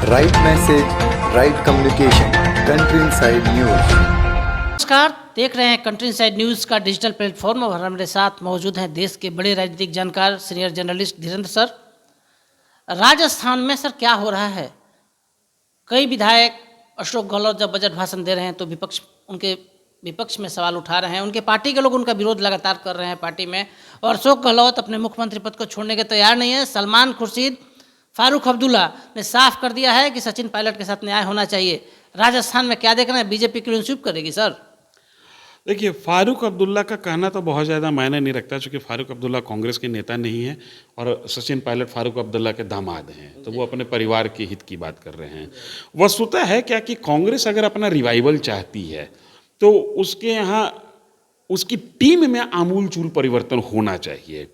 Right message, right communication, country inside news. नमस्कार, देख रहे हैं कंट्री इनसाइड न्यूज़ का डिजिटल प्लेटफॉर्म और हमारे साथ मौजूद हैं देश के बड़े राजनीतिक जानकार senior journalist Dhirendra sir. Rajasthan में सर क्या हो रहा है? कई विधायक अशोक गहलोत जब बजट भाषण दे रहे हैं तो विपक्ष में सवाल उठा रहे हैं। उनके पार्टी के लोग उनका विरोध लगातार कर रहे हैं पार्टी में, और अशोक गहलोत अपने मुख्यमंत्री पद को छोड़ने के तैयार नहीं है। सलमान खुर्शीद, फारूक अब्दुल्ला ने साफ कर दिया है कि सचिन पायलट के साथ न्याय होना चाहिए। राजस्थान में क्या देख रहे हैं? बीजेपी क्लीन स्वीप करेगी सर? देखिए, फारूक अब्दुल्ला का कहना तो बहुत ज़्यादा मायने नहीं रखता, क्योंकि फारूक अब्दुल्ला कांग्रेस के नेता नहीं है और सचिन पायलट फारूक अब्दुल्ला के दामाद हैं, तो वो अपने परिवार के हित की बात कर रहे हैं। वस्तुतः है क्या कि कांग्रेस अगर अपना रिवाइवल चाहती है तो उसके यहाँ उसकी टीम में आमूलचूल परिवर्तन होना चाहिए।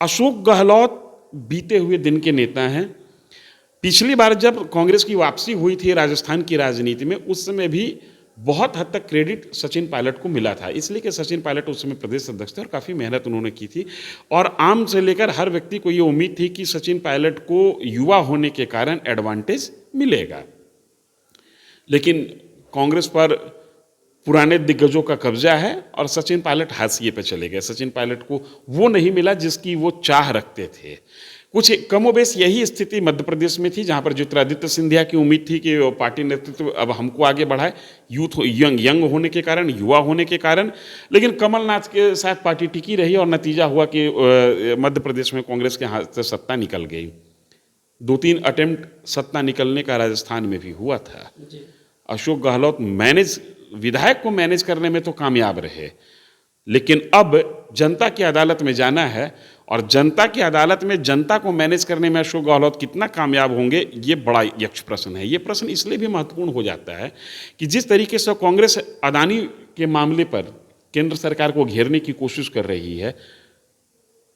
अशोक गहलोत बीते हुए दिन के नेता हैं। पिछली बार जब कांग्रेस की वापसी हुई थी राजस्थान की राजनीति में, उस समय भी बहुत हद तक क्रेडिट सचिन पायलट को मिला था, इसलिए कि सचिन पायलट उस समय प्रदेश अध्यक्ष थे और काफ़ी मेहनत उन्होंने की थी। और आम से लेकर हर व्यक्ति को ये उम्मीद थी कि सचिन पायलट को युवा होने के कारण एडवांटेज मिलेगा। लेकिन कांग्रेस पर पुराने दिग्गजों का कब्जा है और सचिन पायलट हाशिए पे चले गए। सचिन पायलट को वो नहीं मिला जिसकी वो चाह रखते थे। कुछ कमोबेश यही स्थिति मध्य प्रदेश में थी, जहाँ पर ज्योतिरादित्य सिंधिया की उम्मीद थी कि पार्टी नेतृत्व अब हमको आगे बढ़ाए, यंग होने के कारण, युवा होने के कारण। लेकिन कमलनाथ के साथ पार्टी टिकी रही और नतीजा हुआ कि मध्य प्रदेश में कांग्रेस के हाथ से सत्ता निकल गई। 2-3 अटेम्प्ट सत्ता निकलने का राजस्थान में भी हुआ था। अशोक गहलोत विधायक को मैनेज करने में तो कामयाब रहे, लेकिन अब जनता की अदालत में जाना है और जनता की अदालत में जनता को मैनेज करने में अशोक गहलोत कितना कामयाब होंगे, ये बड़ा यक्ष प्रश्न है। ये प्रश्न इसलिए भी महत्वपूर्ण हो जाता है कि जिस तरीके से कांग्रेस अदानी के मामले पर केंद्र सरकार को घेरने की कोशिश कर रही है,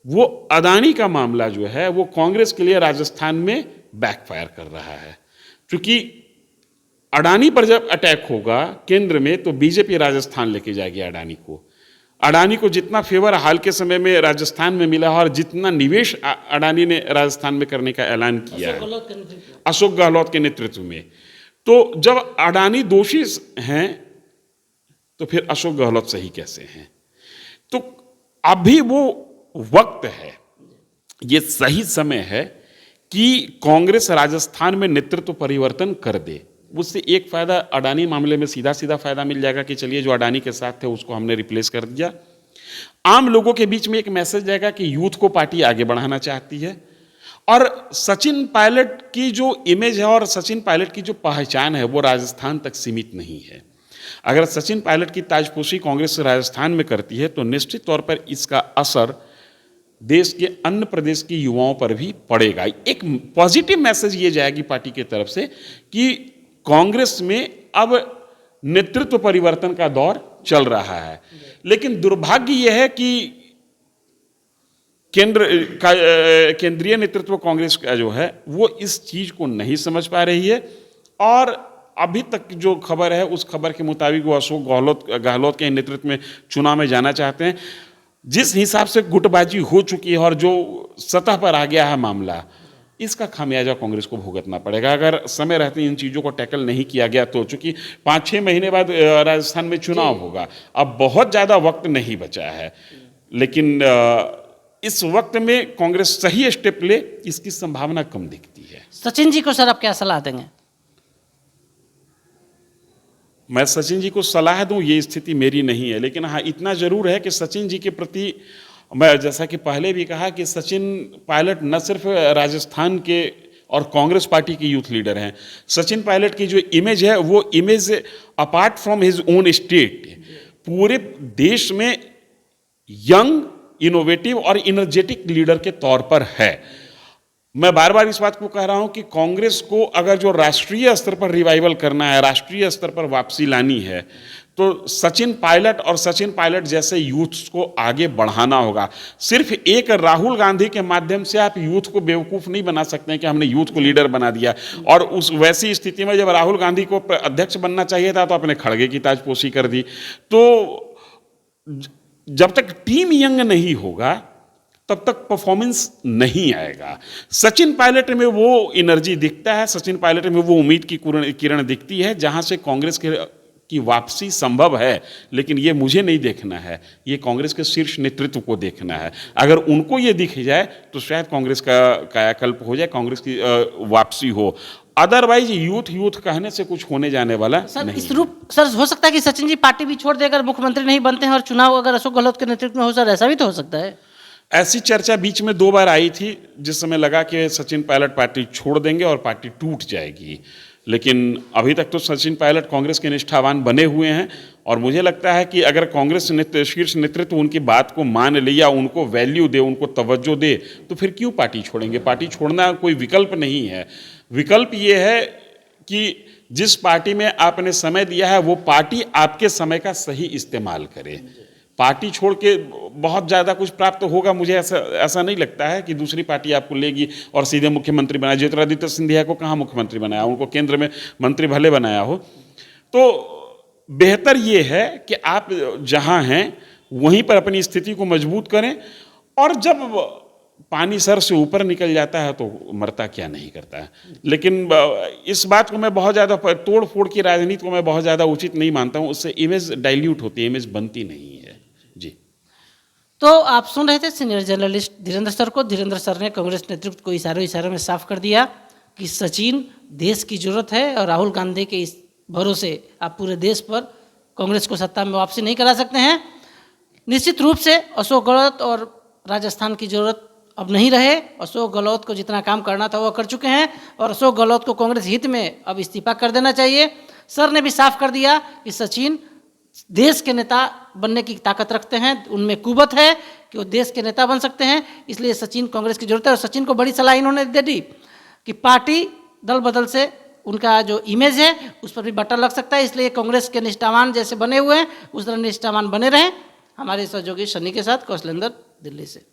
वो अदानी का मामला जो है वो कांग्रेस के लिए राजस्थान में बैकफायर कर रहा है। क्योंकि अडानी पर जब अटैक होगा केंद्र में तो बीजेपी राजस्थान लेके जाएगी अडानी को। अडानी को जितना फेवर हाल के समय में राजस्थान में मिला और जितना निवेश अडानी ने राजस्थान में करने का ऐलान किया है अशोक गहलोत के नेतृत्व में, तो जब अडानी दोषी हैं तो फिर अशोक गहलोत सही कैसे हैं? तो अभी वो वक्त है, ये सही समय है कि कांग्रेस राजस्थान में नेतृत्व परिवर्तन कर दे। उससे एक फायदा अडानी मामले में सीधा फायदा मिल जाएगा कि चलिए जो अडानी के साथ थे उसको हमने रिप्लेस कर दिया। आम लोगों के बीच में एक मैसेज जाएगा कि यूथ को पार्टी आगे बढ़ाना चाहती है। और सचिन पायलट की जो इमेज है और सचिन पायलट की जो पहचान है वो राजस्थान तक सीमित नहीं है। अगर सचिन पायलट की ताजपोशी कांग्रेस राजस्थान में करती है तो निश्चित तौर पर इसका असर देश के अन्य प्रदेश के युवाओं पर भी पड़ेगा। एक पॉजिटिव मैसेज ये जाएगी पार्टी की तरफ से कि कांग्रेस में अब नेतृत्व परिवर्तन का दौर चल रहा है। लेकिन दुर्भाग्य यह है कि केंद्रीय नेतृत्व कांग्रेस का जो है वो इस चीज को नहीं समझ पा रही है। और अभी तक जो खबर है उस खबर के मुताबिक वो अशोक गहलोत के नेतृत्व में चुनाव में जाना चाहते हैं। जिस हिसाब से गुटबाजी हो चुकी है और जो सतह पर आ गया है मामला, इसका खामियाजा कांग्रेस को भुगतना पड़ेगा अगर समय रहते इन चीज़ों को टैकल नहीं किया गया तो। चूंकि 5-6 महीने बाद राजस्थान में चुनाव होगा, अब बहुत ज़्यादा वक्त नहीं बचा है, लेकिन इस वक्त में कांग्रेस सही स्टेप ले इसकी संभावना कम दिखती है। सचिन जी को सर आप क्या सलाह देंगे? मैं सचिन जी को सलाह दूं ये स्थिति मेरी नहीं है, लेकिन हाँ इतना जरूर है कि सचिन जी के प्रति मैं जैसा कि पहले भी कहा कि सचिन पायलट न सिर्फ राजस्थान के और कांग्रेस पार्टी के यूथ लीडर हैं, सचिन पायलट की जो इमेज है वो image apart from his own state पूरे देश में यंग, इनोवेटिव और इनर्जेटिक लीडर के तौर पर है। मैं बार बार इस बात को कह रहा हूं कि कांग्रेस को अगर जो राष्ट्रीय स्तर पर रिवाइवल करना है, राष्ट्रीय स्तर पर वापसी लानी है, तो सचिन पायलट और सचिन पायलट जैसे यूथ्स को आगे बढ़ाना होगा। सिर्फ एक राहुल गांधी के माध्यम से आप यूथ को बेवकूफ़ नहीं बना सकते हैं कि हमने यूथ को लीडर बना दिया। और उस वैसी स्थिति में जब राहुल गांधी को अध्यक्ष बनना चाहिए था तो आपने खड़गे की ताजपोशी कर दी। तो जब तक टीम यंग नहीं होगा तब तक परफॉर्मेंस नहीं आएगा। सचिन पायलट में वो एनर्जी दिखता है, सचिन पायलट में वो उम्मीद की किरण दिखती है जहां से कांग्रेस की वापसी संभव है। लेकिन ये मुझे नहीं देखना है, ये कांग्रेस के शीर्ष नेतृत्व को देखना है। अगर उनको ये दिख जाए तो शायद कांग्रेस का कायाकल्प हो जाए, कांग्रेस की वापसी हो। अदरवाइज यूथ कहने से कुछ होने जाने वाला सर नहीं। इस रूप सर हो सकता है कि सचिन जी पार्टी भी छोड़ देकर मुख्यमंत्री नहीं बनते हैं और चुनाव अगर अशोक गहलोत के नेतृत्व में हो, सर ऐसा भी तो हो सकता है। ऐसी चर्चा बीच में 2 बार आई थी, जिस समय लगा कि सचिन पायलट पार्टी छोड़ देंगे और पार्टी टूट जाएगी। लेकिन अभी तक तो सचिन पायलट कांग्रेस के निष्ठावान बने हुए हैं और मुझे लगता है कि अगर कांग्रेस शीर्ष नेतृत्व उनकी बात को मान ले या उनको वैल्यू दे, उनको तवज्जो दे, तो फिर क्यों पार्टी छोड़ेंगे। पार्टी छोड़ना कोई विकल्प नहीं है। विकल्प ये है कि जिस पार्टी में आपने समय दिया है वो पार्टी आपके समय का सही इस्तेमाल करे। पार्टी छोड़ के बहुत ज़्यादा कुछ प्राप्त होगा, मुझे ऐसा नहीं लगता है कि दूसरी पार्टी आपको लेगी और सीधे मुख्यमंत्री बनाए। ज्योतिरादित्य सिंधिया को कहाँ मुख्यमंत्री बनाया, उनको केंद्र में मंत्री भले बनाया हो। तो बेहतर ये है कि आप जहाँ हैं वहीं पर अपनी स्थिति को मजबूत करें, और जब पानी सर से ऊपर निकल जाता है तो मरता क्या नहीं करता है। लेकिन इस बात को मैं बहुत ज़्यादा, तोड़ फोड़ की राजनीति को मैं बहुत ज़्यादा उचित नहीं मानता हूँ। उससे इमेज डाइल्यूट होती है, इमेज बनती नहीं है जी। तो आप सुन रहे थे सीनियर जर्नलिस्ट धीरेंद्र सर को। धीरेंद्र सर ने कांग्रेस नेतृत्व को इशारों में साफ कर दिया कि सचिन देश की जरूरत है और राहुल गांधी के इस भरोसे आप पूरे देश पर कांग्रेस को सत्ता में वापसी नहीं करा सकते हैं। निश्चित रूप से अशोक गहलोत और राजस्थान की जरूरत अब नहीं रहे। अशोक गहलोत को जितना काम करना था वो कर चुके हैं और अशोक गहलोत को कांग्रेस हित में अब इस्तीफा कर देना चाहिए। सर ने भी साफ कर दिया कि सचिन देश के नेता बनने की ताकत रखते हैं, उनमें कुवत है कि वो देश के नेता बन सकते हैं, इसलिए सचिन कांग्रेस की जरूरत है। और सचिन को बड़ी सलाह इन्होंने दे दी कि पार्टी दल बदल से उनका जो इमेज है उस पर भी बटन लग सकता है, इसलिए कांग्रेस के निष्ठावान जैसे बने हुए हैं उस तरह निष्ठावान बने रहें। हमारे सहयोगी शनि के साथ कौशलेंद्र, दिल्ली से।